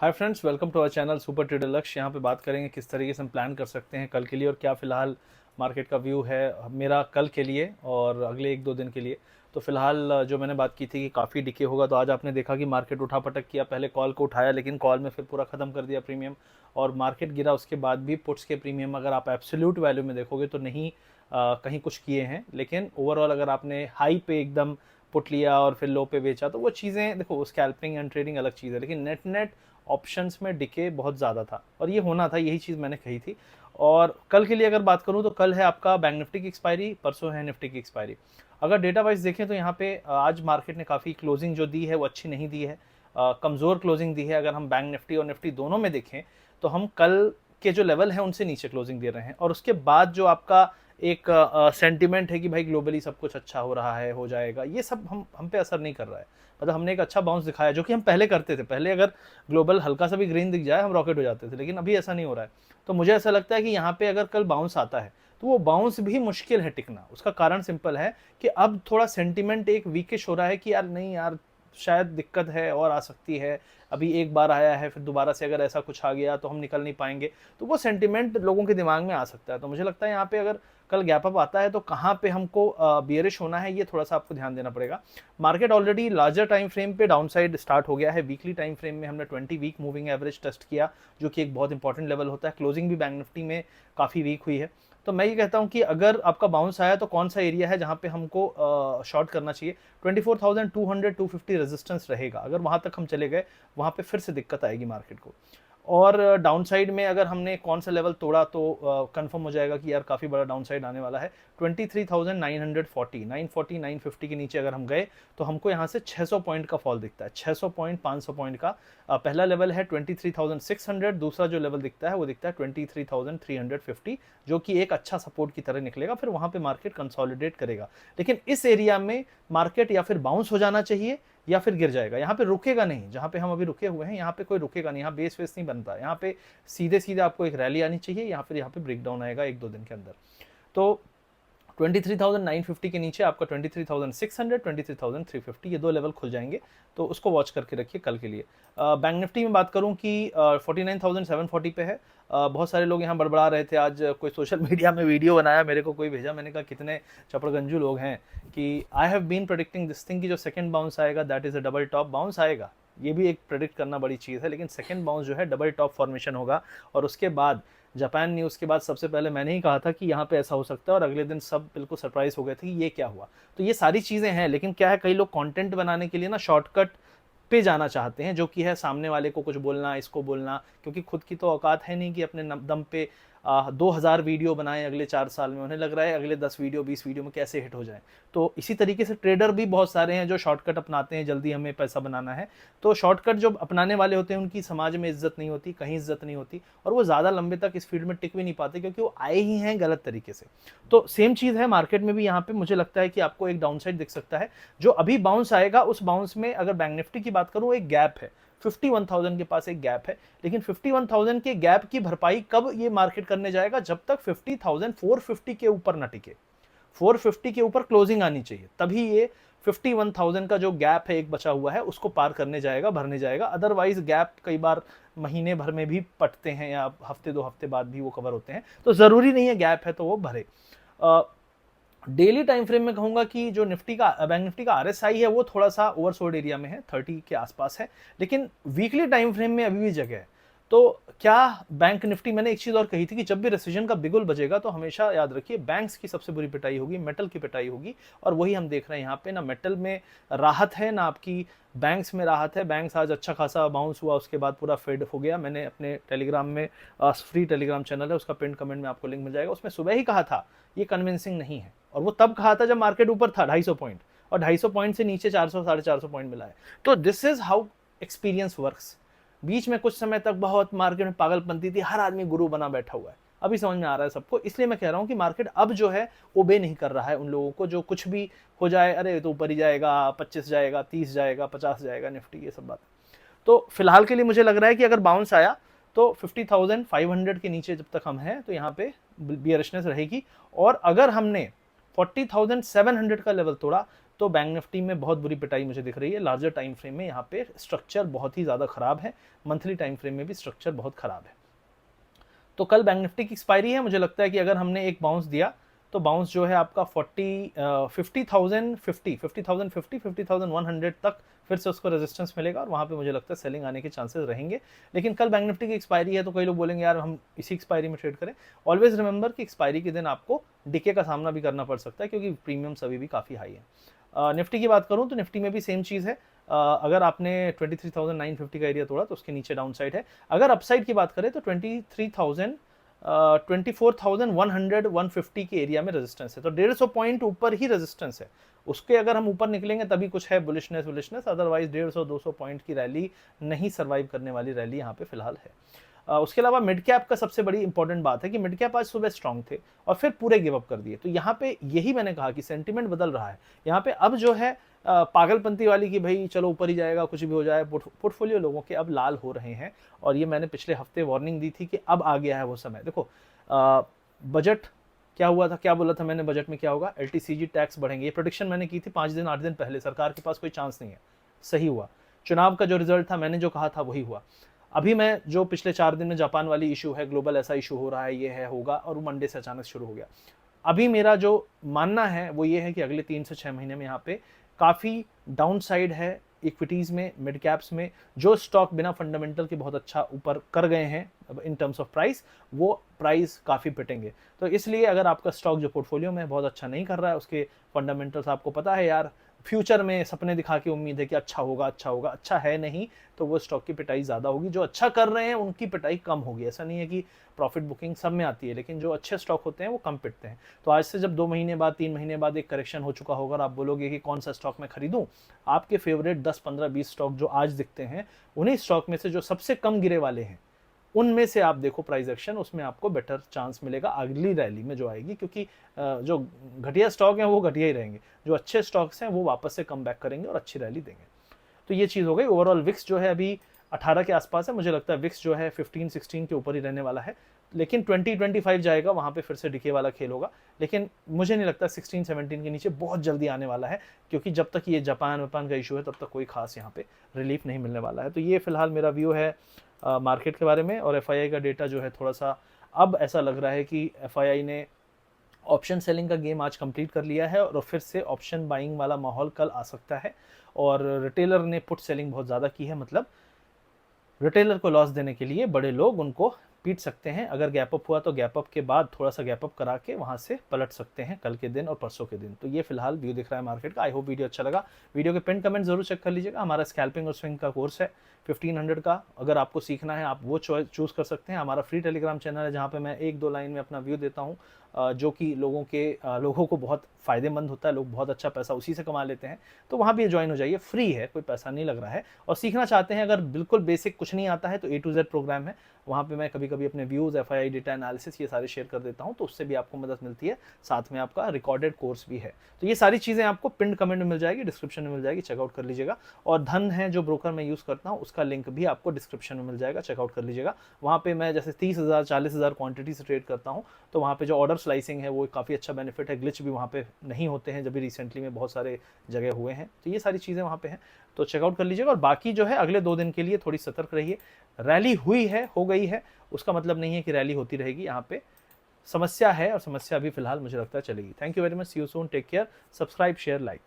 Hi friends, welcome to our channel super trader Lakshya. यहाँ पे बात करेंगे किस तरीके से हम प्लान कर सकते हैं कल के लिए और क्या फ़िलहाल मार्केट का व्यू है मेरा कल के लिए और अगले एक दो दिन के लिए। तो फिलहाल जो मैंने बात की थी कि काफ़ी डिके होगा, तो आज आपने देखा कि मार्केट उठापटक किया। पहले कॉल को उठाया लेकिन कॉल में फिर पूरा ख़त्म कर दिया प्रीमियम, और मार्केट गिरा उसके बाद भी पुट्स के प्रीमियम अगर आप एब्सोल्यूट वैल्यू में देखोगे तो नहीं कहीं कुछ किए हैं। लेकिन ओवरऑल अगर आपने हाई पे एकदम पुट लिया और फिर लो पे बेचा तो वो चीज़ें देखो, स्कैल्पिंग एंड ट्रेडिंग अलग चीज़ है, लेकिन नेट नेट ऑप्शंस में डिके बहुत ज़्यादा था और ये होना था, यही चीज़ मैंने कही थी। और कल के लिए अगर बात करूं तो कल है आपका बैंक निफ्टी की एक्सपायरी, परसों है निफ्टी की एक्सपायरी। अगर डेटा वाइज देखें तो यहाँ पे आज मार्केट ने काफ़ी क्लोजिंग जो दी है वो अच्छी नहीं दी है, कमज़ोर क्लोजिंग दी है। अगर हम बैंक निफ्टी और निफ्टी दोनों में देखें तो हम कल के जो लेवल हैं उनसे नीचे क्लोजिंग दे रहे हैं, और उसके बाद जो आपका एक सेंटिमेंट है कि भाई ग्लोबली सब कुछ अच्छा हो रहा है, हो जाएगा, ये सब हम पे असर नहीं कर रहा है। मतलब हमने एक अच्छा बाउंस दिखाया जो कि हम पहले करते थे। पहले अगर ग्लोबल हल्का सा भी ग्रीन दिख जाए हम रॉकेट हो जाते थे, लेकिन अभी ऐसा नहीं हो रहा है। तो मुझे ऐसा लगता है कि यहाँ पे अगर कल बाउंस आता है तो वो बाउंस भी मुश्किल है टिकना। उसका कारण सिंपल है कि अब थोड़ा सेंटिमेंट एक वीकिश हो रहा है कि यार नहीं यार, शायद दिक्कत है और आ सकती है। अभी एक बार आया है, फिर दोबारा से अगर ऐसा कुछ आ गया तो हम निकल नहीं पाएंगे, तो वो सेंटिमेंट लोगों के दिमाग में आ सकता है। तो मुझे लगता है यहाँ पे अगर कल गैप अप आता है तो कहाँ पे हमको बियरिश होना है, ये थोड़ा सा आपको ध्यान देना पड़ेगा। Market already larger time frame पे डाउनसाइड स्टार्ट हो गया है। वीकली टाइम फ्रेम में हमने 20 वीक मूविंग एवरेज टेस्ट किया, जो कि एक बहुत इंपॉर्टेंट लेवल होता है। क्लोजिंग भी बैंक निफ्टी में काफ़ी वीक हुई है। तो मैं ये कहता हूँ कि अगर आपका बाउंस आया तो कौन सा एरिया है जहाँ पे हमको शॉर्ट करना चाहिए। 24,200 250 रेजिस्टेंस रहेगा। अगर वहाँ तक हम चले गए, वहाँ पे फिर से दिक्कत आएगी मार्केट को। और डाउन साइड में अगर हमने कौन सा लेवल तोड़ा तो कंफर्म हो जाएगा कि यार काफ़ी बड़ा डाउन साइड आने वाला है। 23,940 940 950 के नीचे अगर हम गए तो हमको यहाँ से 600 पॉइंट का फॉल दिखता है। 600 पॉइंट 500 पॉइंट का पहला लेवल है 23,600। दूसरा जो लेवल दिखता है वो दिखता है 23,350, जो कि एक अच्छा सपोर्ट की तरह निकलेगा। फिर वहाँ पे मार्केट कंसोलिडेट करेगा, लेकिन इस एरिया में मार्केट या फिर बाउंस हो जाना चाहिए या फिर गिर जाएगा। यहाँ पे रुकेगा नहीं, जहाँ पे हम अभी रुके हुए हैं यहाँ पे कोई रुकेगा नहीं। यहाँ बेस वेस नहीं बनता, यहाँ पे सीधे सीधे आपको एक रैली आनी चाहिए, या फिर यहाँ पे ब्रेकडाउन आएगा एक दो दिन के अंदर। तो 23,950 के नीचे आपका 23,600 23,350 ये दो लेवल खुल जाएंगे, तो उसको वॉच करके रखिए कल के लिए। बैंक निफ्टी में बात करूं कि 49,740 पे है। बहुत सारे लोग यहाँ बड़बड़ा रहे थे। आज कोई सोशल मीडिया में वीडियो बनाया, मेरे को कोई भेजा, मैंने कहा कितने चपड़गंजू लोग हैं कि I have been predicting this thing कि जो सेकंड बाउंस आएगा that is a double top bounce आएगा। ये भी एक प्रेडिक्ट करना बड़ी चीज़ है, लेकिन सेकंड बाउंस जो है डबल टॉप फॉर्मेशन होगा। और उसके बाद जापान न्यूज़ के बाद सबसे पहले मैंने ही कहा था कि यहाँ पे ऐसा हो सकता है, और अगले दिन सब बिल्कुल सरप्राइज हो गए थे कि ये क्या हुआ। तो ये सारी चीज़ें हैं, लेकिन क्या है, कई लोग कंटेंट बनाने के लिए ना शॉर्टकट पे जाना चाहते हैं, जो कि है सामने वाले को कुछ बोलना, इसको बोलना, क्योंकि खुद की तो औकात है नहीं कि अपने दम पे 2,000 वीडियो बनाएं अगले 4 साल में। उन्हें लग रहा है अगले 10 वीडियो 20 वीडियो में कैसे हिट हो जाए। तो इसी तरीके से ट्रेडर भी बहुत सारे हैं जो शॉर्टकट अपनाते हैं, जल्दी हमें पैसा बनाना है। तो शॉर्टकट जो अपनाने वाले होते हैं उनकी समाज में इज्जत नहीं होती, कहीं इज्जत नहीं होती, और वो ज़्यादा लंबे तक इस फील्ड में टिक भी नहीं पाते, क्योंकि वो आए ही हैं गलत तरीके से। तो सेम चीज़ है मार्केट में भी। यहाँ पे मुझे लगता है कि आपको एक डाउनसाइड दिख सकता है। जो अभी बाउंस आएगा उस बाउंस में अगर बैंक निफ्टी की बात करूँ, एक गैप है 51,000 के पास, एक गैप है। लेकिन 51,000 के गैप की भरपाई कब ये मार्केट करने जाएगा? जब तक 50,450 के ऊपर ना टिके। 450 के ऊपर क्लोजिंग आनी चाहिए, तभी ये 51,000 का जो गैप है एक बचा हुआ है उसको पार करने जाएगा, भरने जाएगा। अदरवाइज गैप कई बार महीने भर में भी पटते हैं या हफ्ते 2 हफ्ते बाद भी वो कवर होते हैं, तो जरूरी नहीं है गैप है तो वो भरे। डेली टाइम फ्रेम में कहूंगा कि जो निफ्टी का बैंक निफ्टी का आरएसआई है वो थोड़ा सा ओवरसोल्ड एरिया में है, 30 के आसपास है, लेकिन वीकली टाइम फ्रेम में अभी भी जगह है। तो क्या बैंक निफ्टी, मैंने एक चीज और कही थी कि जब भी रिसेशन का बिगुल बजेगा तो हमेशा याद रखिए बैंक्स की सबसे बुरी पिटाई होगी, मेटल की पिटाई होगी। और वही हम देख रहे हैं यहाँ पे, ना मेटल में राहत है ना आपकी बैंक्स में राहत है। बैंक्स आज अच्छा खासा बाउंस हुआ, उसके बाद पूरा फेड हो गया। मैंने अपने टेलीग्राम में, फ्री टेलीग्राम चैनल है उसका, पिन कमेंट में आपको लिंक मिल जाएगा, उसमें सुबह ही कहा था ये कन्विंसिंग नहीं है। और वो तब कहा था जब मार्केट ऊपर था 250 पॉइंट, और 250 पॉइंट से नीचे 400 450 पॉइंट मिला है। तो this is how experience works. बीच में कुछ समय तक बहुत मार्केट में पागलपंती थी, हर आदमी गुरु बना बैठा हुआ है। अभी समझ में आ रहा है सबको, इसलिए मैं कह रहा हूं कि मार्केट अब जो है ओबे नहीं कर रहा है उन लोगों को जो कुछ भी हो जाए, अरे तो ऊपर ही जाएगा, 25 जाएगा, 30 जाएगा, 50 जाएगा निफ्टी, ये सब बात। तो फिलहाल के लिए मुझे लग रहा है कि अगर बाउंस आया तो 50,500 के नीचे जब तक हम हैं तो यहाँ पे बियरिशनेस रहेगी। और अगर हमने 40,700 का लेवल तोड़ा तो बैंक निफ्टी में बहुत बुरी पिटाई मुझे दिख रही है। लार्जर टाइम फ्रेम में यहाँ पे स्ट्रक्चर बहुत ही ज़्यादा खराब है, मंथली टाइम फ्रेम में भी स्ट्रक्चर बहुत खराब है। तो कल बैंक निफ्टी की एक्सपायरी है, मुझे लगता है कि अगर हमने एक बाउंस दिया तो बाउंस जो है आपका 50,100 तक फिर से उसको रेजिस्टेंस मिलेगा और वहाँ पे मुझे लगता है सेलिंग आने के चांसेस रहेंगे। लेकिन कल बैंक निफ्टी की एक्सपायरी है तो कई लोग बोलेंगे यार हम इसी एक्सपायरी में ट्रेड करें। ऑलवेज रिमेंबर कि एक्सपायरी के दिन आपको डिके का सामना भी करना पड़ सकता है क्योंकि प्रीमियम्स अभी भी काफ़ी हाई है। निफ्टी की बात करूँ तो निफ्टी में भी सेम चीज़ है। अगर आपने 23,950 का एरिया तोड़ा तो उसके नीचे डाउन साइड है। अगर अपसाइड की बात करें तो 24,100 150 के एरिया में रेजिस्टेंस है, तो 150 पॉइंट ऊपर ही रेजिस्टेंस है। उसके अगर हम ऊपर निकलेंगे तभी कुछ है बुलिशनेस, अदरवाइज 150-200 पॉइंट की रैली नहीं सर्वाइव करने वाली रैली यहाँ पे फिलहाल है। उसके अलावा मिड कैप का सबसे बड़ी इंपॉर्टेंट बात है कि मिड कैप आज सुबह स्ट्रांग थे और फिर पूरे गिव अप कर दिए। तो यहाँ पे यही मैंने कहा कि सेंटिमेंट बदल रहा है। यहाँ पे अब जो है पागलपंती वाली कि भाई चलो ऊपर ही जाएगा, कुछ भी हो जाए, पोर्टफोलियो लोगों के अब लाल हो रहे हैं। और ये मैंने पिछले हफ्ते वार्निंग दी थी कि अब आ गया है वो समय। देखो बजट क्या हुआ था, क्या बोला था मैंने बजट में क्या होगा, LTCG टैक्स बढ़ेंगे, ये प्रोडिक्शन मैंने की थी 5 दिन 8 दिन पहले। सरकार के पास कोई चांस नहीं है, सही हुआ। चुनाव का जो रिजल्ट था मैंने जो कहा था वही हुआ। अभी मैं जो पिछले 4 दिन में जापान वाली इशू है, ग्लोबल ऐसा इशू हो रहा है, ये है होगा, और वो मंडे से अचानक शुरू हो गया। अभी मेरा जो मानना है वो ये है कि अगले 3 से 6 महीने में यहाँ पे काफ़ी डाउन साइड है इक्विटीज़ में, मिड कैप्स में। जो स्टॉक बिना फंडामेंटल के बहुत अच्छा ऊपर कर गए हैं इन टर्म्स ऑफ प्राइस, वो प्राइस काफ़ी पिटेंगे। तो इसलिए अगर आपका स्टॉक जो पोर्टफोलियो में बहुत अच्छा नहीं कर रहा है, उसके फंडामेंटल्स आपको पता है यार, फ्यूचर में सपने दिखा के उम्मीद है कि अच्छा होगा, अच्छा है नहीं, तो वो स्टॉक की पिटाई ज़्यादा होगी। जो अच्छा कर रहे हैं उनकी पिटाई कम होगी। ऐसा नहीं है कि प्रॉफिट बुकिंग सब में आती है, लेकिन जो अच्छे स्टॉक होते हैं वो कम पिटते हैं। तो आज से जब 2 महीने बाद 3 महीने बाद एक करेक्शन हो चुका होगा और आप बोलोगे कि कौन सा स्टॉक मैं खरीदूं, आपके फेवरेट 10 15 20 स्टॉक जो आज दिखते हैं, उन्हीं स्टॉक में से जो सबसे कम गिरे वाले हैं उनमें से आप देखो प्राइस एक्शन, उसमें आपको बेटर चांस मिलेगा अगली रैली में जो आएगी। क्योंकि जो घटिया स्टॉक हैं वो घटिया ही रहेंगे, जो अच्छे स्टॉक्स हैं वो वापस से कम बैक करेंगे और अच्छी रैली देंगे। तो ये चीज़ हो गई। ओवरऑल विक्स जो है अभी 18 के आसपास है, मुझे लगता है विक्स जो है 15-16 के ऊपर ही रहने वाला है। लेकिन 20-25 जाएगा, वहाँ पे फिर से डिके वाला खेल होगा। लेकिन मुझे नहीं लगता 16-17 के नीचे बहुत जल्दी आने वाला है, क्योंकि जब तक ये जापान का इशू है तब तक कोई खास यहाँ पे रिलीफ नहीं मिलने वाला है। तो ये फिलहाल मेरा व्यू है मार्केट के बारे में। और FII का डेटा जो है थोड़ा सा अब ऐसा लग रहा है कि FII ने ऑप्शन सेलिंग का गेम आज कंप्लीट कर लिया है और फिर से ऑप्शन बाइंग वाला माहौल कल आ सकता है। और रिटेलर ने पुट सेलिंग बहुत ज़्यादा की है, मतलब रिटेलर को लॉस देने के लिए बड़े लोग उनको पीट सकते हैं। अगर गैप अप हुआ तो गैप अप के बाद थोड़ा सा गैप अप करा के वहाँ से पलट सकते हैं कल के दिन और परसों के दिन। तो ये फिलहाल व्यू दिख रहा है मार्केट का। आई होप वीडियो अच्छा लगा। वीडियो के पिन कमेंट जरूर चेक कर लीजिएगा। हमारा स्कैल्पिंग और स्विंग का कोर्स है 1500 का, अगर आपको सीखना है आप वो चूज कर सकते हैं। हमारा फ्री टेलीग्राम चैनल है जहाँ पे मैं 1-2 लाइन में अपना व्यू देता हूँ, जो कि लोगों को बहुत फ़ायदेमंद होता है। लोग बहुत अच्छा पैसा उसी से कमा लेते हैं। तो वहाँ भी ज्वाइन हो जाइए, फ्री है, कोई पैसा नहीं लग रहा है। और सीखना चाहते हैं, अगर बिल्कुल बेसिक कुछ नहीं आता है तो A to Z प्रोग्राम है, वहाँ पे मैं कभी कभी अपने व्यूज़, FII डेटा एनालिसिस ये सारे शेयर कर देता हूँ, तो उससे भी आपको मदद मिलती है। साथ में आपका रिकॉर्डेड कोर्स भी है। तो ये सारी चीज़ें आपको पिन कमेंट में मिल जाएगी, डिस्क्रिप्शन में मिल जाएगी, चेकआउट कर लीजिएगा। और धन है जो ब्रोकर मैं यूज़ करता हूँ, उसका लिंक भी आपको डिस्क्रिप्शन में मिल जाएगा, चेकआउट कर लीजिएगा। वहाँ पे मैं जैसे 30,000 40,000 क्वांटिटी से ट्रेड करता हूँ, तो वहाँ पे जो ऑर्डर स्लाइसिंग है वो काफ़ी अच्छा बेनिफिट है। ग्लिच भी वहाँ पे नहीं होते हैं, जब भी रिसेंटली में बहुत सारे जगह हुए हैं। तो ये सारी चीज़ें वहाँ पे हैं, तो चेकआउट कर लीजिएगा। और बाकी जो है अगले 2 दिन के लिए थोड़ी सतर्क रहिए। रैली हुई है, हो गई है, उसका मतलब नहीं है कि रैली होती रहेगी। यहाँ पे समस्या है और समस्या अभी फिलहाल मुझे लगता है चलेगी। Thank you very much, see you soon, take care, subscribe, share, like.